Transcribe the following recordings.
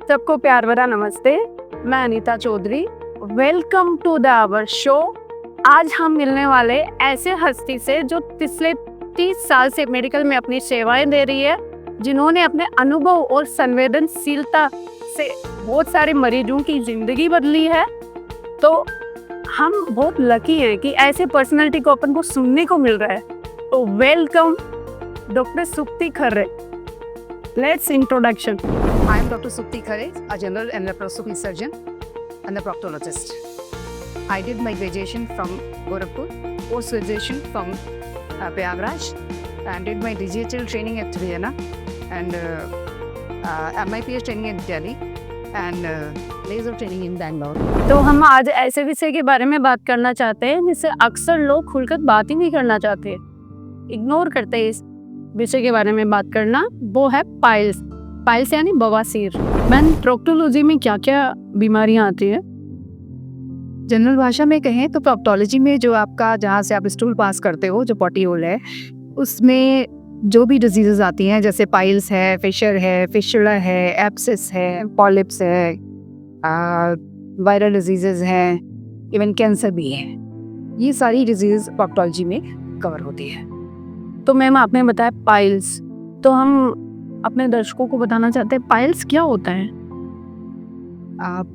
सबको प्यार भरा नमस्ते। मैं Anita Chaudhary. Welcome to the our show. आज हम मिलने वाले ऐसे हस्ती से जो पिछले 30 साल से मेडिकल में अपनी सेवाएं दे रही है, जिन्होंने अपने अनुभव और संवेदनशीलता से बहुत सारे मरीजों की जिंदगी बदली है। तो हम बहुत लकी हैं कि ऐसे पर्सनालिटी को अपन को सुनने को मिल रहा है। तो welcome doctor Supti Kharre. Let's introduction. I am Dr. Supti Khare, a general and laparoscopy surgeon and a proctologist. I did my graduation from Gorakhpur, post-graduation from Prayagraj, and did my digital training at Vienna, and MIPS training in Delhi, and laser training in Bangalore. तो हम आज ऐसे विषय के बारे में बात करना चाहते हैं जिससे अक्सर लोग खुलकर बात ही नहीं करना चाहते, इग्नोर करते हैं इस विषय के बारे में बात करना। वो है पाइल्स। पाइल्स यानी बवासीर। मैम, प्रोक्टोलॉजी में क्या क्या बीमारियां आती है? जनरल भाषा में कहें तो प्रोक्टोलॉजी में जो आपका जहाँ से आप स्टूल पास करते हो, जो पॉटी होल है, उसमें जो भी डिजीजेज आती हैं, जैसे पाइल्स है, फिशर है, फिशुला है, एब्सिस है, पॉलिप्स है, वायरल डिजीजेज हैं, इवन कैंसर भी है, ये सारी डिजीज प्रोक्टोलॉजी में कवर होती है। तो मैम, आपने बताया पाइल्स, तो हम अपने दर्शकों को बताना चाहते हैं पाइल्स क्या होता है।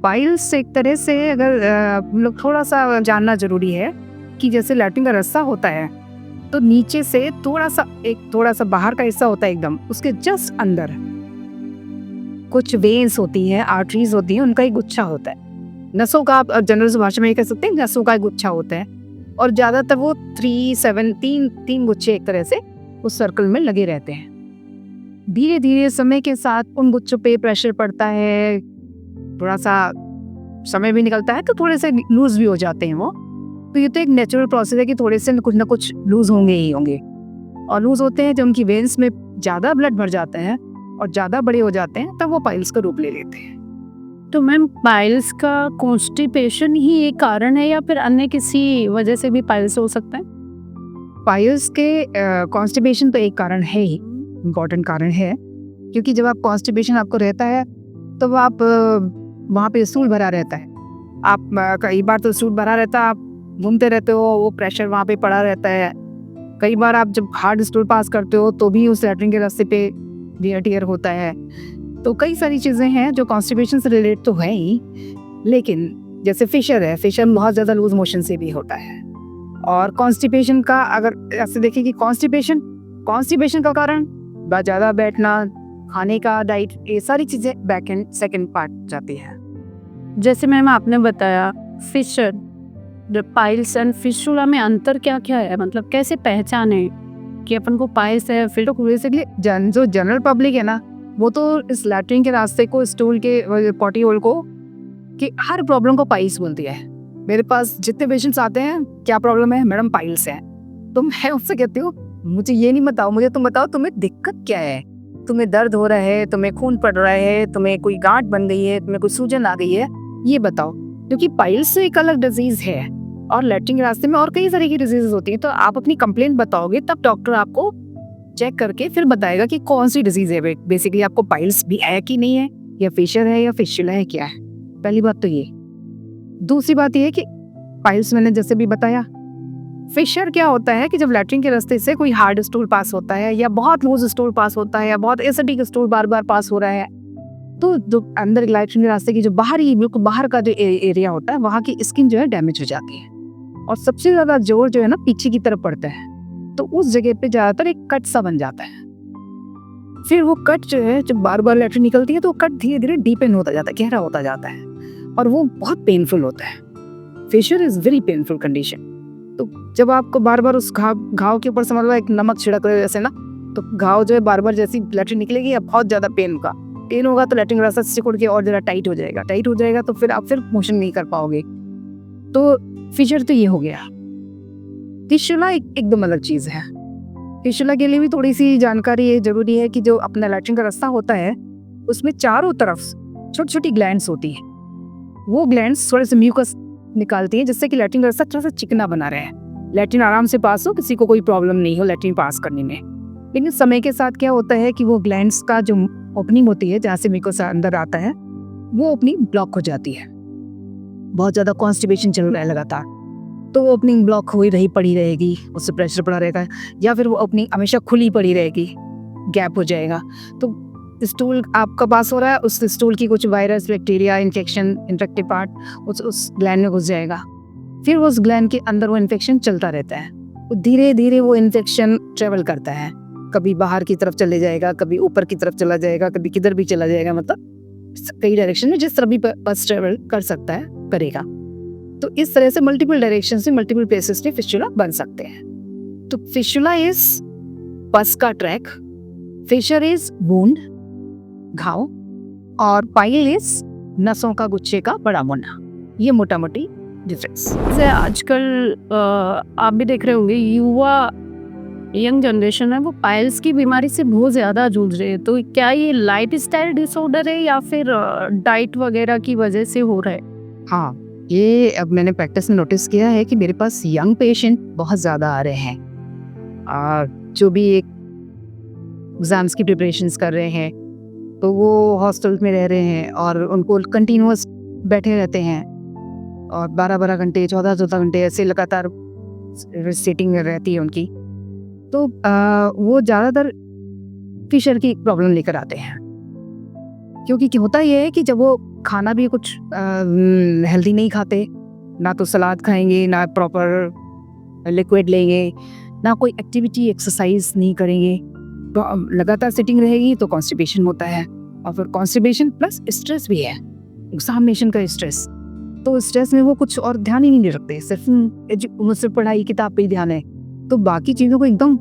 पाइल्स एक तरह से अगर हम लोग थोड़ा सा जानना जरूरी है कि जैसे लैट्रिन का रास्ता होता है, तो नीचे से थोड़ा सा बाहर का हिस्सा होता है, एकदम उसके जस्ट अंदर कुछ वेन्स होती हैं, आर्टरीज होती हैं, उनका एक गुच्छा होता है। नसों का, आप जनरल भाषा में कह सकते हैं, नसों का एक गुच्छा होता है, और ज़्यादातर वो 3 गुच्छे एक तरह से उस सर्कल में लगे रहते हैं। धीरे धीरे समय के साथ उन गुच्छों पे प्रेशर पड़ता है, थोड़ा सा समय भी निकलता है तो थोड़े से लूज भी हो जाते हैं वो। तो ये तो एक नेचुरल प्रोसेस है कि थोड़े से कुछ ना कुछ लूज होंगे ही होंगे। और लूज होते हैं जब उनकी वेन्स में ज़्यादा ब्लड भर जाते हैं और ज़्यादा बड़े हो जाते हैं, तब वो पाइल्स का रूप ले लेते हैं। तो मैम, पाइल्स का कॉन्स्टिपेशन ही एक कारण है या फिर अन्य किसी वजह से भी पाइल्स हो सकता है? पाइल्स के कॉन्स्टिपेशन तो एक कारण है ही, इम्पॉर्टेंट कारण है, क्योंकि जब आप कॉन्स्टिपेशन आपको रहता है तो आप वहाँ पे स्टूल भरा रहता है। आप कई बार तो स्टूल भरा रहता है, आप घूमते रहते हो, वो प्रेशर वहाँ पे पड़ा रहता है। कई बार आप जब हार्ड स्टूल पास करते हो तो भी उस लैट्रिन के रास्ते पे वियर टियर होता है। तो कई सारी चीज़ें हैं जो कॉन्स्टिपेशन से रिलेट तो है ही, लेकिन जैसे फिशर है, फिशर बहुत ज़्यादा लूज मोशन से भी होता है। और कॉन्स्टिपेशन का अगर ऐसे देखें कि कॉन्स्टिपेशन का कारण ज़्यादा बैठना, खाने का, डाइट, ये सारी चीज़ें बैक एंड सेकंड पार्ट जाती है। जैसे मैम आपने बताया फिशर, पाइल्स एंड फिशुला में अंतर क्या क्या है? मतलब कैसे पहचाने कि अपन को पाइल्स है? फिर तो बेसिकली जो जनरल पब्लिक है ना, वो तो इस लैट्रिन के रास्ते को, स्टूल के पॉटी होल को, कि हर प्रॉब्लम को पाइल्स बोलती है। मेरे पास जितने पेशेंट्स आते हैं, क्या प्रॉब्लम है? मैडम पाइल्स है। तो मैं उससे कहती हूँ, मुझे ये नहीं बताओ, मुझे तुम बताओ तुम्हें दिक्कत क्या है। तुम्हें दर्द हो रहा है, तुम्हें खून पड़ रहा है, तुम्हें कोई गांठ बन गई है, तुम्हें कोई सूजन आ गई है, ये बताओ। क्योंकि पाइल्स एक अलग डिजीज है और लैट्रिन के रास्ते में और कई तरह की डिजीज होती है। तो आप अपनी कंप्लेंट बताओगे, तब डॉक्टर आपको चेक करके फिर बताएगा कि कौन सी डिजीज है। बेसिकली आपको पाइल्स भी है कि नहीं है, या फिशर है, या फिशुला है, क्या है। पहली बात तो ये। दूसरी बात ये है कि पाइल्स मैंने जैसे भी बताया। फिशर क्या होता है कि जब लैट्रिन के रास्ते से कोई हार्ड स्टूल पास होता है, या बहुत लूज स्टूल पास होता है, या बहुत एसिडिक स्टूल बार बार पास हो रहा है, तो जो अंदर लैट्रिन के रास्ते की जो बिल्कुल बाहर का जो एरिया होता है, वहाँ की स्किन जो है डैमेज हो जाती है, और सबसे ज्यादा जोर जो है ना पीछे की तरफ पड़ता है। तो उस जगह पे ज्यादातर एक कट सा बन जाता है। फिर वो कट जो है, जब बार बार लैट्रिन निकलती है, तो कट धीरे धीरे डीपन होता जाता है, गहरा होता जाता है, और वो बहुत पेनफुल होता है। Fissure is very painful condition. तो जब आपको बार बार उस घाव के ऊपर समझ लो एक नमक छिड़क रहे जैसे ना, तो घाव जो है बार बार जैसी लैट्रिन निकलेगी, या बहुत ज्यादा पेन होगा, तो लैट्रिन रास्ता सिकुड़ के और जरा टाइट हो जाएगा, तो फिर आप मोशन नहीं कर पाओगे। तो फिशर तो ये हो गया। फिशुला एकदम अलग चीज है। फिशुला के लिए भी थोड़ी सी जानकारी ये जरूरी है कि जो अपना लैट्रिन का रास्ता होता है, उसमें चारों तरफ छोटी छोटी ग्लैंड्स होती है। वो ग्लैंड्स थोड़े से म्यूकस निकालती है, जिससे कि लैट्रिन का रास्ता थोड़ा सा चिकना बना रहे, लैट्रिन आराम से पास हो, किसी को कोई प्रॉब्लम नहीं हो लैट्रिन पास करने में। लेकिन समय के साथ क्या होता है कि वो ग्लैंड्स का जो ओपनिंग होती है, जहाँ से म्यूकस अंदर आता है, वो अपनी ब्लॉक हो जाती है, बहुत ज़्यादा कॉन्स्टिपेशन चल रहा है लगातार, तो वो अपनी ब्लॉक हुई रही पड़ी रहेगी, उससे प्रेशर पड़ा रहेगा, या फिर वो अपनी हमेशा खुली पड़ी रहेगी, गैप हो जाएगा। तो स्टूल आपका पास हो रहा है, उस स्टूल की कुछ virus, bacteria, infection, infective part उस ग्लैंड में घुस जाएगा, फिर उस ग्लैंड के अंदर वो इन्फेक्शन चलता रहता है। वो धीरे धीरे वो इन्फेक्शन ट्रेवल करता है, कभी बाहर की तरफ चले जाएगा, कभी ऊपर की तरफ चला जाएगा, कभी किधर भी चला जाएगा, मतलब कई डायरेक्शन में जिस तरह भी बस ट्रेवल कर सकता है करेगा। तो इस तरह से मल्टीपल डायरेक्शन से मल्टीपल प्लेसेस में फिस्टुला बन सकते हैं। तो फिस्टुला इज पस का ट्रैक, फिशर इज वुंड, घाव, और पाइल इज नसों का गुच्छे का बड़ा होना। ये मोटा मोटी डिफरेंस। जैसे आजकल आप भी देख रहे होंगे, युवा यंग जनरेशन है वो पाइल्स की बीमारी से बहुत ज़्यादा जूझ रहे हैं। तो क्या ये लाइफ स्टाइल डिसऑर्डर है या फिर डाइट वगैरह की वजह से हो रहा है? हाँ, ये अब मैंने प्रैक्टिस में नोटिस किया है कि मेरे पास यंग पेशेंट बहुत ज़्यादा आ रहे हैं, जो भी एक एग्ज़ाम्स की प्रिपरेशंस कर रहे हैं, तो वो हॉस्टल में रह रहे हैं और उनको कंटिन्यूअस बैठे रहते हैं और 12-12 घंटे, 14-14 घंटे ऐसे लगातार सीटिंग रहती है उनकी। तो वो ज़्यादातर फिशर की प्रॉब्लम लेकर आते हैं, क्योंकि होता ये है कि जब वो खाना भी कुछ हेल्दी नहीं खाते, ना तो सलाद खाएंगे, ना प्रॉपर लिक्विड लेंगे, ना कोई एक्टिविटी एक्सरसाइज नहीं करेंगे, तो लगातार सिटिंग रहेगी तो कॉन्स्टिपेशन होता है, और फिर कॉन्स्टिपेशन प्लस स्ट्रेस भी है, एग्जामिनेशन का स्ट्रेस। तो स्ट्रेस में वो कुछ और ध्यान ही नहीं रखते, सिर्फ पढ़ाई किताब पे ही ध्यान है, तो बाकी चीज़ों को एकदम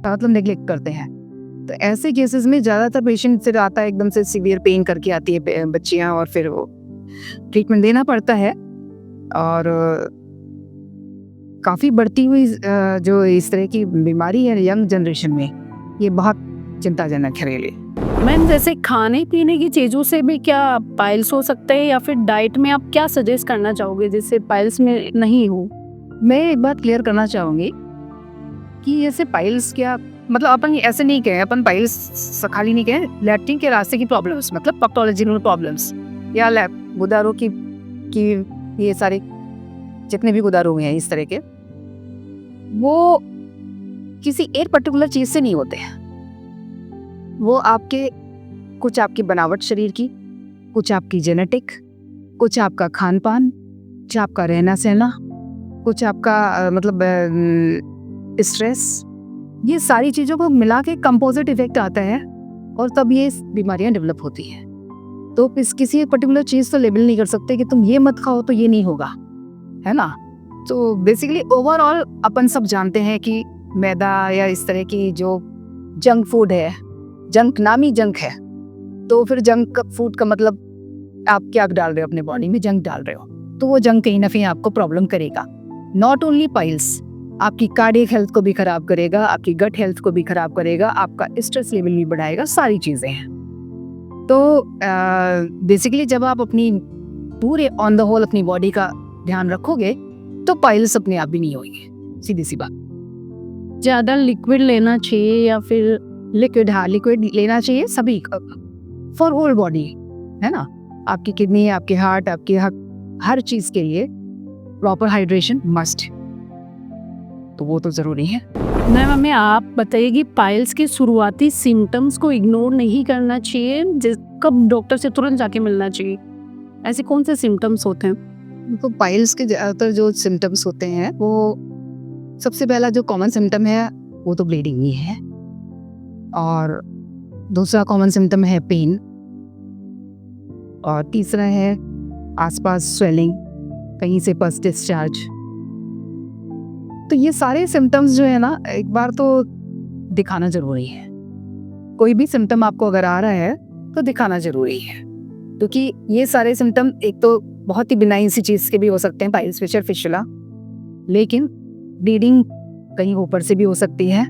मतलब नेग्लेक्ट करते हैं। तो ऐसे केसेस में ज़्यादातर पेशेंट फिर आता है एकदम से सीवियर पेन करके आती है बच्चियाँ, और फिर वो ट्रीटमेंट देना पड़ता है। और काफ़ी बढ़ती हुई जो इस तरह की बीमारी है यंग जनरेशन में, ये बहुत चिंताजनक है रियली। मैम, जैसे खाने पीने की चीज़ों से भी क्या पाइल्स हो सकते हैं, या फिर डाइट में आप क्या सजेस्ट करना चाहोगे जिससे पाइल्स में नहीं हो? मैं एक बात क्लियर करना चाहूँगी कि ऐसे पाइल्स क्या, मतलब अपन ऐसे नहीं कहें, अपन पाइल्स खाली नहीं कहें, लैट्रिन के रास्ते की प्रॉब्लम्स, मतलब पैथोलॉजिकल प्रॉब्लम्स या गुदारों की ये सारे जितने भी गुदारों हैं इस तरह के, वो किसी एक पर्टिकुलर चीज़ से नहीं होते हैं। वो कुछ आपकी बनावट शरीर की, कुछ आपकी जेनेटिक, कुछ आपका खान पान, कुछ आपका रहना सहना, कुछ आपका मतलब स्ट्रेस, ये सारी चीज़ों को मिला के कंपोजिट इफेक्ट आता है, और तब ये बीमारियां डेवलप होती हैं। तो किसी पर्टिकुलर चीज़ तो लेबल नहीं कर सकते कि तुम ये मत खाओ तो ये नहीं होगा, है ना। तो बेसिकली ओवरऑल अपन सब जानते हैं कि मैदा या इस तरह की जो जंक फूड है, जंक नाम ही जंक है, तो फिर जंक फूड का मतलब आप क्या डाल रहे हो अपने बॉडी में, जंक डाल रहे हो, तो वो जंक कहीं ना कहीं आपको प्रॉब्लम करेगा। नॉट ओनली पाइल्स, आपकी कार्डियक हेल्थ को भी खराब करेगा, आपकी गट हेल्थ को भी खराब करेगा, आपका स्ट्रेस लेवल भी बढ़ाएगा, सारी चीज़ें हैं। तो बेसिकली जब आप अपनी पूरे ऑन द होल अपनी बॉडी का ध्यान रखोगे तो पाइल्स अपने आप भी नहीं होंगे, सीधी सी बात। ज़्यादा लिक्विड लेना चाहिए या फिर लिक्विड, हाँ लिक्विड लेना चाहिए सभी फॉर होल बॉडी, है ना। आपकी किडनी, आपके हार्ट, आपकी हर चीज़ के लिए प्रॉपर हाइड्रेशन मस्ट, तो वो तो ज़रूरी है। मैम, हमें आप बताइए कि पाइल्स के शुरुआती सिम्टम्स को इग्नोर नहीं करना चाहिए, कब डॉक्टर से तुरंत जाके मिलना चाहिए, ऐसे कौन से सिम्टम्स होते हैं? तो पाइल्स के ज़्यादातर जो सिम्टम्स होते हैं, वो सबसे पहला जो कॉमन सिम्टम है वो तो ब्लीडिंग ही है, और दूसरा कॉमन सिम्टम है पेन, और तीसरा है आसपास स्वेलिंग, कहीं से पस डिस्चार्ज। तो ये सारे सिम्टम्स जो है ना, एक बार तो दिखाना ज़रूरी है। कोई भी सिम्टम आपको अगर आ रहा है तो दिखाना ज़रूरी है, क्योंकि ये सारे सिम्टम एक तो बहुत ही बिनाइन सी चीज़ के भी हो सकते हैं, पाइल्स, फिशर, फिशुला, लेकिन ब्लीडिंग कहीं ऊपर से भी हो सकती है।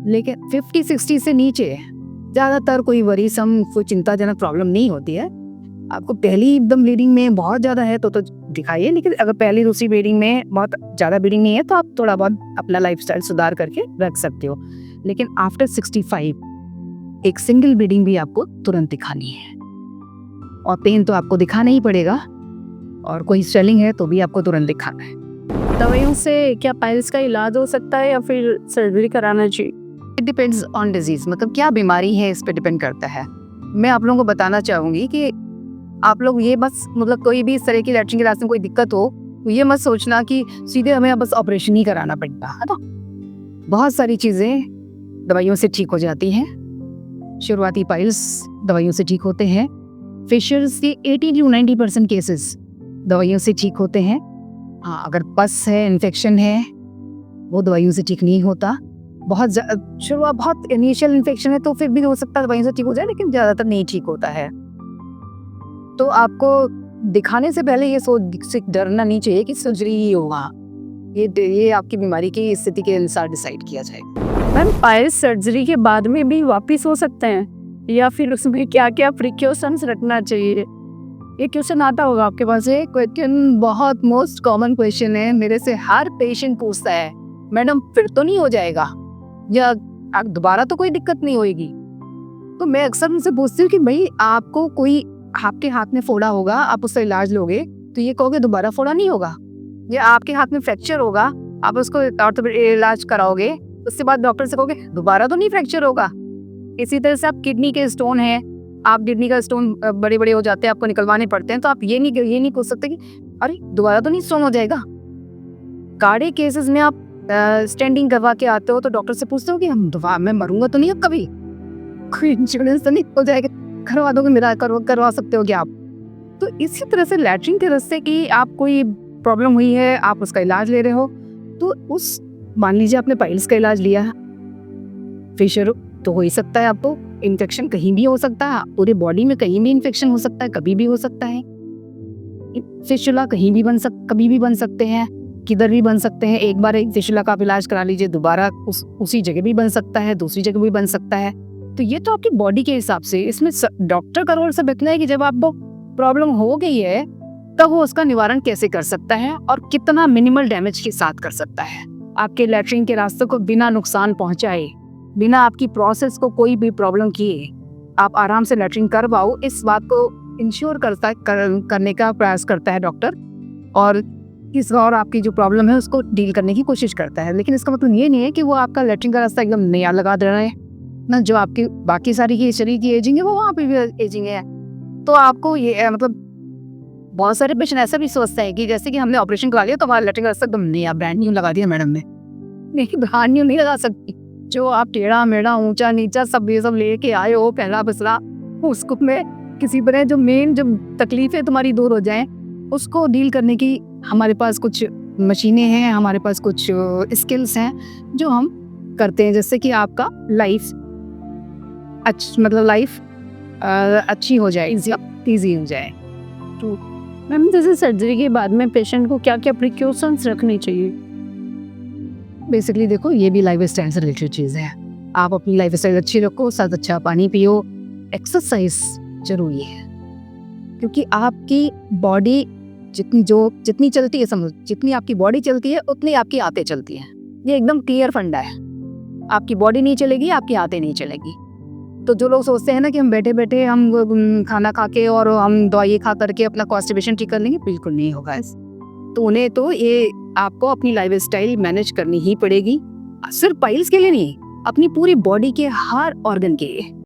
लेकिन 50-60 से नीचे ज़्यादातर कोई वरीसम, कोई चिंताजनक प्रॉब्लम नहीं होती है। आपको पहली एकदम ब्लीडिंग में बहुत ज़्यादा है तो दिखाइए, लेकिन अगर पहली दूसरी ब्लीडिंग में बहुत ज़्यादा ब्लीडिंग नहीं है तो आप थोड़ा बहुत अपना लाइफस्टाइल सुधार करके रख सकते हो। लेकिन आफ्टर 65 एक सिंगल ब्लीडिंग भी आपको तुरंत दिखानी है। और पेन तो आपको दिखाना ही पड़ेगा, और कोई स्वेलिंग है तो भी आपको तुरंत दिखाना है। दवाइयों से क्या पाइल्स का इलाज हो सकता है या फिर सर्जरी कराना चाहिए? इट डिपेंड्स ऑन डिजीज, मतलब क्या बीमारी है इस पे डिपेंड करता है। मैं आप लोगों को बताना चाहूँगी कि आप लोग ये बस मतलब कोई भी इस तरह की लैट्रिन के रास्ते में कोई दिक्कत हो तो ये मत सोचना कि सीधे हमें बस ऑपरेशन ही कराना पड़ता है ना। बहुत सारी चीज़ें दवाइयों से ठीक हो जाती हैं। शुरुआती पाइल्स दवाइयों से ठीक होते हैं। फिशर्स के 80 to 90% केसेस दवाइयों से ठीक होते हैं। हाँ, अगर पस है, इन्फेक्शन है, वो दवाइयों से ठीक नहीं होता। बहुत इनिशियल इन्फेक्शन है तो फिर भी हो सकता है दवाइयों से ठीक हो जाए, लेकिन ज़्यादातर नहीं ठीक होता है। तो आपको दिखाने से पहले ये सोच डरना नहीं चाहिए कि सर्जरी ही होगा। ये आपकी बीमारी की स्थिति के अनुसार डिसाइड किया जाएगा। मैम, पाइल्स सर्जरी के बाद में भी वापस हो सकते हैं या फिर उसमें क्या क्या प्रिकॉशंस रखना चाहिए? ये क्वेश्चन आता होगा आपके पास। ये क्वेश्चन बहुत मोस्ट कॉमन क्वेश्चन है, मेरे से हर पेशेंट पूछता है, मैडम फिर तो नहीं हो जाएगा या दोबारा तो कोई दिक्कत नहीं होगी? तो मैं अक्सर उनसे पूछती हूँ कि भाई आपको कोई आपके हाथ में फोड़ा होगा, आप उसका इलाज लोगे तो ये कहोगे दोबारा फोड़ा नहीं होगा, या आपके हाथ में फ्रैक्चर होगा, आप उसको इलाज कराओगे, उसके बाद डॉक्टर से कहोगे दोबारा तो नहीं फ्रैक्चर होगा। इसी तरह से आप किडनी के स्टोन है, आप किडनी का स्टोन बड़े बड़े हो जाते हैं, आपको निकलवाने पड़ते हैं, तो आप ये नहीं पूछ सकते कि अरे दोबारा तो नहीं स्टोन हो जाएगा। गाढ़े केसेस में आप स्टैंडिंग करवा के आते हो तो डॉक्टर से पूछते हो कि मैं मरूंगा तो नहीं अब कभी, कोई इंश्योरेंस तो नहीं हो जाएगा, करवा दोगे मेरा, करवा सकते हो क्या आप? तो इसी तरह से लैट्रिन के रास्ते की आप कोई प्रॉब्लम हुई है, आप उसका इलाज ले रहे हो, तो उस मान लीजिए आपने पाइल्स का इलाज लिया है, फिशर तो हो ही सकता है आपको, इन्फेक्शन कहीं भी हो सकता है, पूरे बॉडी में कहीं भी इन्फेक्शन हो सकता है, कभी भी हो सकता है। फिशुला कहीं भी कभी भी बन सकते हैं, किधर भी बन सकते हैं। एक बार एक फिशुला का आप इलाज करा लीजिए, दोबारा उसी जगह भी बन सकता है, दूसरी जगह भी बन सकता है। तो ये तो आपकी बॉडी के हिसाब से, इसमें डॉक्टर का रोल सब इतना है कि जब आपको प्रॉब्लम हो गई है तब वो उसका निवारण कैसे कर सकता है और कितना मिनिमल डैमेज के साथ कर सकता है, आपके लैट्रिन के रास्ते को बिना नुकसान पहुंचाए, बिना आपकी प्रोसेस को कोई भी प्रॉब्लम किए आप आराम से लैट्रिन कर पाओ, इस बात को इंश्योर करने का प्रयास करता है डॉक्टर, और और आपकी जो प्रॉब्लम है उसको डील करने की कोशिश करता है। लेकिन इसका मतलब ये नहीं है कि वो आपका लैट्रिन का रास्ता एकदम नया लगा दे रहा है ना, जो आपकी बाकी सारी की शरीर की एजिंग है वो वहाँ पे भी एजिंग है। तो आपको ये मतलब बहुत सारे पेशेंट ऐसा भी सोचते हैं कि जैसे कि हमने ऑपरेशन करा लिया तो हमारा लैट्रिन का रास्ता एकदम नया ब्रांड न्यू लगा दिया मैडम ने। नहीं, ब्रांड न्यू नहीं लगा सकती। जो आप टेढ़ा मेढ़ा ऊंचा नीचा सब ये सब लेके आए हो पहला बसरा, उसको में किसी तरह जो मेन जो तकलीफें तुम्हारी दूर हो जाएं, उसको डील करने की हमारे पास कुछ मशीनें हैं, हमारे पास कुछ स्किल्स हैं जो हम करते हैं, जैसे कि आपका लाइफ अच्छी हो जाए, ईजी हो जाए। तो मैम, जैसे सर्जरी के बाद में पेशेंट को क्या क्या प्रिकॉशंस रखनी चाहिए? बेसिकली देखो, ये भी लाइफ स्टाइल से रिलेटेड चीज़ है। आप अपनी लाइफ स्टाइल अच्छी रखो, साथ अच्छा पानी पियो, एक्सरसाइज जरूरी है, क्योंकि आपकी बॉडी जितनी चलती है, समझो जितनी आपकी बॉडी चलती है उतनी आपकी आंतें चलती हैं। ये एकदम क्लियर फंडा है। आपकी बॉडी नहीं चलेगी, आपकी आंतें नहीं चलेगी। तो जो लोग सोचते हैं ना कि हम बैठे बैठे हम खाना खा के और हम दवाई खा करके अपना कॉन्स्टिपेशन ठीक कर लेंगे, बिल्कुल नहीं होगा। तो उन्हें तो ये आपको अपनी लाइफ स्टाइल मैनेज करनी ही पड़ेगी, सिर्फ पाइल्स के लिए नहीं, अपनी पूरी बॉडी के हर ऑर्गन के लिए।